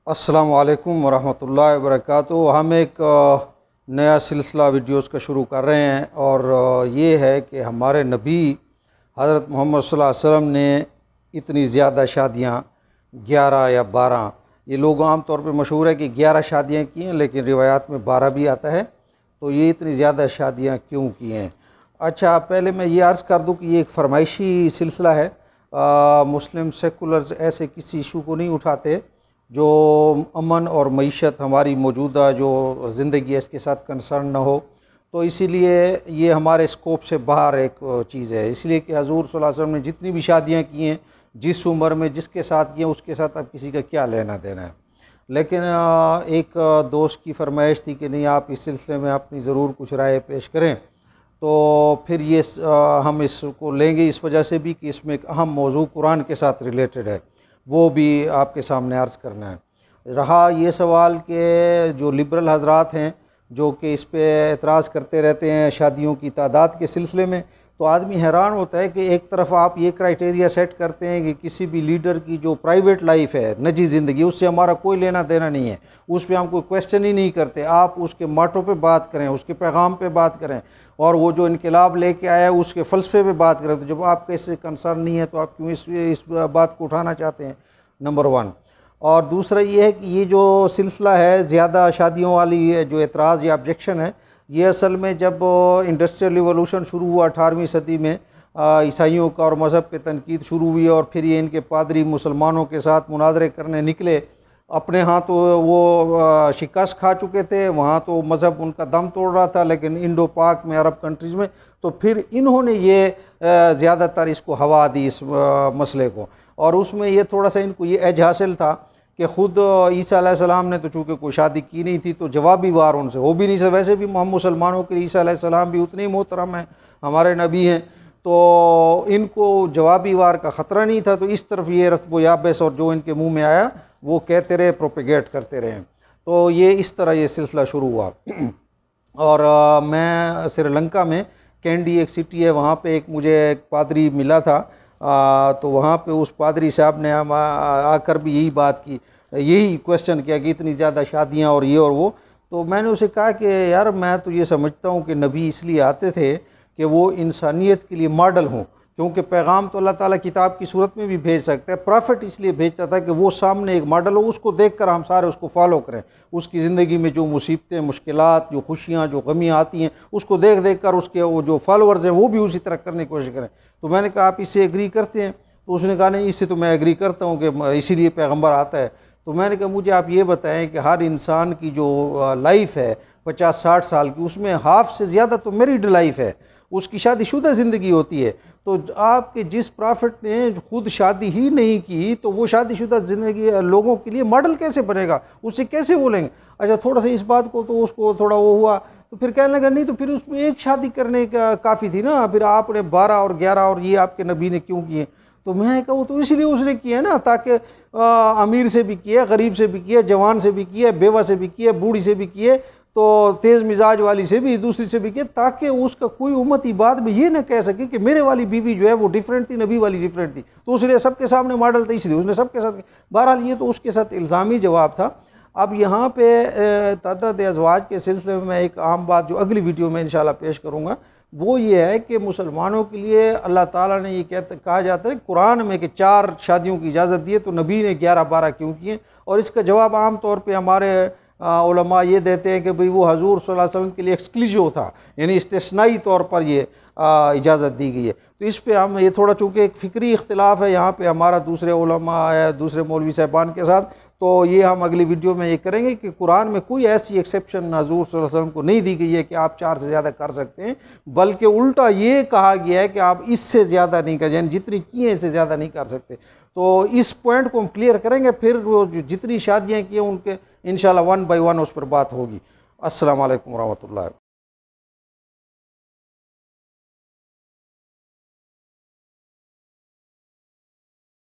अस्सलामु अलैकुम वरहमतुल्लाहि वबरकातुहू। हम एक नया सिलसिला वीडियोस का शुरू कर रहे हैं और ये है कि हमारे नबी हज़रत मोहम्मद सल्लल्लाहु अलैहि वसल्लम ने इतनी ज़्यादा शादियाँ 11 या 12, ये लोग आम तौर पे मशहूर है कि 11 शादियाँ की हैं, लेकिन रिवायात में 12 भी आता है। तो ये इतनी ज़्यादा शादियाँ क्यों की हैं? अच्छा, पहले मैं ये अर्ज़ कर दूँ कि ये एक फरमाइशी सिलसिला है। मुस्लिम सेकुलर्स ऐसे किसी इशू को नहीं उठाते जो अमन और मईशत हमारी मौजूदा जो ज़िंदगी है इसके साथ कंसर्न ना हो। तो इसीलिए ये हमारे स्कोप से बाहर एक चीज़ है। इसलिए कि हज़ूर सल्लल्लाहु अलैहि वसल्लम ने जितनी भी शादियाँ की हैं, जिस उम्र में जिसके साथ की हैं, उसके साथ अब किसी का क्या लेना देना है। लेकिन एक दोस्त की फरमाइश थी कि नहीं, आप इस सिलसिले में अपनी ज़रूर कुछ राय पेश करें। तो फिर ये हम इसको लेंगे इस वजह से भी कि इसमें एक अहम मौजू कुरान के साथ रिलेटेड है, वो भी आपके सामने अर्ज़ करना है। रहा ये सवाल कि जो लिबरल हजरात हैं जो कि इस पे एतराज़ करते रहते हैं शादियों की तादाद के सिलसिले में, तो आदमी हैरान होता है कि एक तरफ आप ये क्राइटेरिया सेट करते हैं कि किसी भी लीडर की जो प्राइवेट लाइफ है, निजी ज़िंदगी, उससे हमारा कोई लेना देना नहीं है, उस पर हम कोई क्वेश्चन ही नहीं करते। आप उसके माटो पे बात करें, उसके पैगाम पे बात करें और वो जो इनकलाब लेके आया उसके फ़लसफ़े पे बात करें। तो जब आपका इससे कंसर्न नहीं है तो आप क्यों इस बात को उठाना चाहते हैं? नंबर 1। और दूसरा ये है कि ये जो सिलसिला है ज़्यादा शादियों वाली जो एतराज़ या ऑब्जेक्शन है, ये असल में जब इंडस्ट्रियल रिवॉल्यूशन शुरू हुआ 18वीं सदी में, ईसाइयों का और मज़हब पे तनकीद शुरू हुई और फिर ये इनके पादरी मुसलमानों के साथ मुनाज़रे करने निकले। अपने यहाँ तो वो शिकस्त खा चुके थे, वहाँ तो मज़हब उनका दम तोड़ रहा था, लेकिन इंडो पाक में, अरब कंट्रीज़ में तो फिर इन्होंने ये ज़्यादातर इसको हवा दी इस मसले को। और उसमें ये थोड़ा सा इनको ये एज हासिल था कि ख़ुद ईसा अलैहिस्सलाम ने तो चूँकि कोई शादी की नहीं थी तो जवाबी वार उनसे हो भी नहीं सकता। वैसे भी हम मुसलमानों के लिए ईसा अलैहिस्सलाम भी उतने ही मोहतरम हैं, हमारे नबी हैं, तो इनको जवाबी वार का ख़तरा नहीं था। तो इस तरफ ये रत्बो याबस और जो इनके मुंह में आया वो कहते रहे, प्रोपेगेट करते रहे। तो ये इस तरह ये सिलसिला शुरू हुआ। और मैं श्रीलंका में कैंडी एक सिटी है, वहाँ पे एक मुझे एक पादरी मिला था। तो वहाँ पे उस पादरी साहब ने हम आकर भी यही बात की, यही क्वेश्चन किया कि इतनी ज़्यादा शादियाँ और ये और वो। तो मैंने उसे कहा कि यार, मैं तो ये समझता हूँ कि नबी इसलिए आते थे कि वो इंसानियत के लिए मॉडल हों, क्योंकि पैगाम तो अल्लाह ताला किताब की सूरत में भी भेज सकता है। प्रॉफिट इसलिए भेजता था कि वो सामने एक मॉडल हो, उसको देखकर हम सारे उसको फॉलो करें। उसकी ज़िंदगी में जो मुसीबतें, मुश्किलात, जो खुशियाँ, जो गमियाँ आती हैं, उसको देख देख कर उसके वो जो फॉलोअर्स हैं वो भी उसी तरह करने की कोशिश करें। तो मैंने कहा आप इससे एग्री करते हैं? तो उसने कहा नहीं, इससे तो मैं एग्री करता हूँ कि इसीलिए पैगम्बर आता है। तो मैंने कहा मुझे आप ये बताएं कि हर इंसान की जो लाइफ है 50-60 साल की, उसमें हाफ से ज़्यादा तो मैरिड लाइफ है, उसकी शादीशुदा ज़िंदगी होती है। तो आपके जिस प्रॉफिट ने खुद शादी ही नहीं की, तो वो शादीशुदा ज़िंदगी लोगों के लिए मॉडल कैसे बनेगा? उससे कैसे बोलेंगे? अच्छा, थोड़ा सा इस बात को तो उसको थोड़ा वो हुआ, तो फिर कहने लगा नहीं, तो फिर उसमें एक शादी करने का काफ़ी थी ना, फिर आपने 12 और 11 और ये आपके नबी ने क्यों किए? तो मैं कहूँ तो इसलिए उसने किया ना, ताकि अमीर से भी किए, गरीब से भी किए, जवान से भी किए, बेवा से भी किए, बूढ़ी से भी किए, तो तेज़ मिजाज वाली से भी, दूसरी से भी किए, ताकि उसका कोई उम्मती बाद में ये ना कह सके कि मेरे वाली बीवी जो है वो डिफरेंट थी, नबी वाली डिफरेंट थी। तो उसने सबके सामने मॉडल था, इसलिए उसने सबके साथ। बहरहाल ये तो उसके साथ इल्ज़ामी जवाब था। अब यहाँ पे तअद्दुद अज़वाज के सिलसिले में एक आम बात जो अगली वीडियो में इंशाल्लाह पेश करूँगा, वो ये है कि मुसलमानों के लिए अल्लाह ताला ने ये कहा जाता है कुरान में कि 4 शादियों की इजाज़त दी है, तो नबी ने 11-12 क्यों किए? और इसका जवाब आम तौर पे हमारे उलमा ये देते हैं कि भाई वो हज़ूर सल्लल्लाहु अलैहि वसल्लम के लिए एक्सक्लूसिव था, यानी इस्तिस्नाई तौर पर ये इजाज़त दी गई है। तो इस पे हम ये थोड़ा, चूँकि एक फ़िक्री इख्तिलाफ़ है यहाँ पे हमारा दूसरे उलमा है, दूसरे मौलवी साहिबान के साथ, तो ये हम अगली वीडियो में ये करेंगे कि कुरान में कोई ऐसी एक्सेप्शन हज़ूर सल्लल्लाहु अलैहि वसल्लम को नहीं दी गई है कि आप 4 से ज़्यादा कर सकते हैं, बल्कि उल्टा ये कहा गया है कि आप इससे ज़्यादा नहीं कर, यानी जितनी की हैं इससे ज़्यादा नहीं कर सकते। तो इस पॉइंट को हम क्लियर करेंगे, फिर वो जो जितनी शादियाँ की हैं उनके इंशाल्लाह 1 बाय 1 उस पर बात होगी। अस्सलामु अलैकुम रहमतुल्लाह।